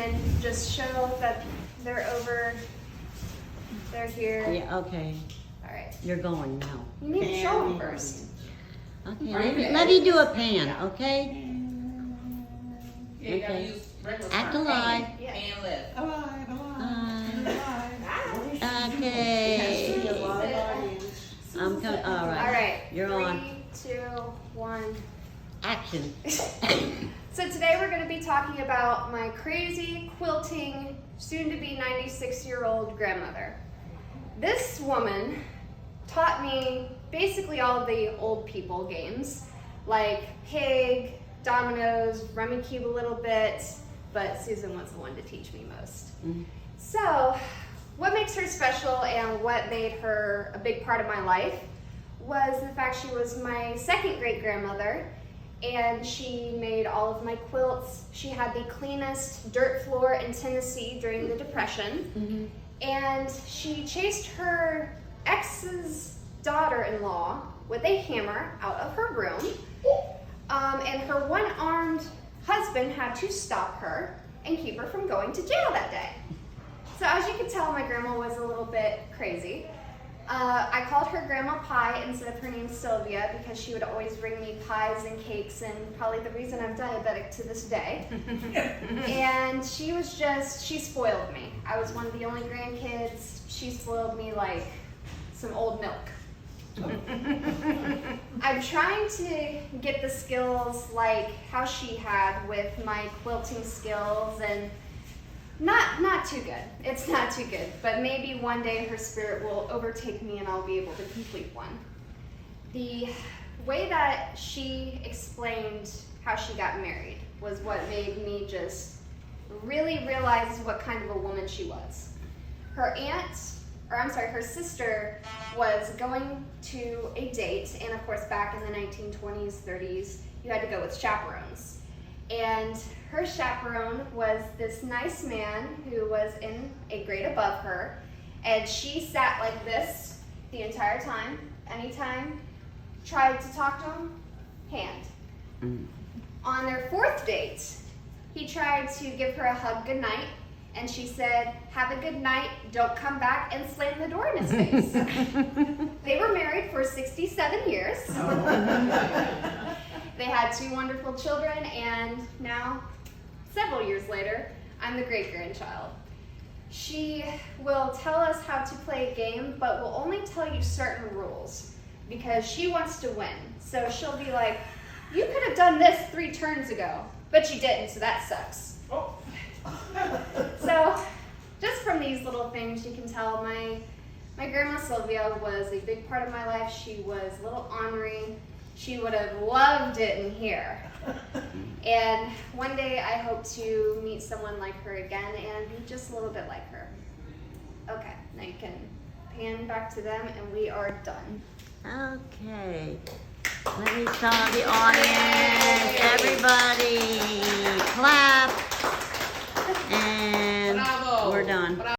then just show that they're over, they're here. Yeah, okay. All right. You're going now. You need to show them first. Okay, let me do a pan, okay? Yeah, you gotta Okay. use regular Act time. alive. Yeah. And lift. Okay. I'm coming, all All right. right. You're 3, on. 2, 1. Action. So today we're going to be talking about my crazy quilting, soon-to-be 96-year-old grandmother. This woman taught me basically all the old people games, like Pig, Dominoes, Rummy Cube a little bit, but Susan was the one to teach me most. Mhm. So, what makes her special and what made her a big part of my life was the fact she was my second great-grandmother, and she made all of my quilts. She had the cleanest dirt floor in Tennessee during the Depression, and she chased her ex's daughter-in-law with a hammer out of her room, and her one-armed husband had to stop her and keep her from going to jail that day. So as you can tell, my grandma was a little bit crazy. I called her Grandma Pie instead of her name Sylvia because she would always bring me pies and cakes, and probably the reason I'm diabetic to this day. And she spoiled me. I was one of the only grandkids. She spoiled me like some old milk. I'm trying to get the skills like how she had with my quilting skills, and not too good. It's not too good, but maybe one day her spirit will overtake me and I'll be able to complete one. The way that she explained how she got married was what made me just really realize what kind of a woman she was. Her sister was going to a date, and of course back in the 1920s, 30s, you had to go with chaperones. And her chaperone was this nice man who was in a grade above her, and she sat like this the entire time. Anytime tried to talk to him, hand. On their fourth date, he tried to give her a hug goodnight, and she said, "Have a good night, don't come back," and slammed the door in his face. They were married for 67 years. They had 2 wonderful children, and now, several years later, I'm the great-grandchild. She will tell us how to play a game, but will only tell you certain rules because she wants to win. So she'll be like, "You could have done this 3 turns ago, but you didn't, so that sucks." So, just from these little things, you can tell my grandma Sylvia was a big part of my life. She was a little ornery. She would have loved it in here. And one day I hope to meet someone like her again and be just a little bit like her. Okay, now you can pan back to them and we are done. Okay. Let me show the audience.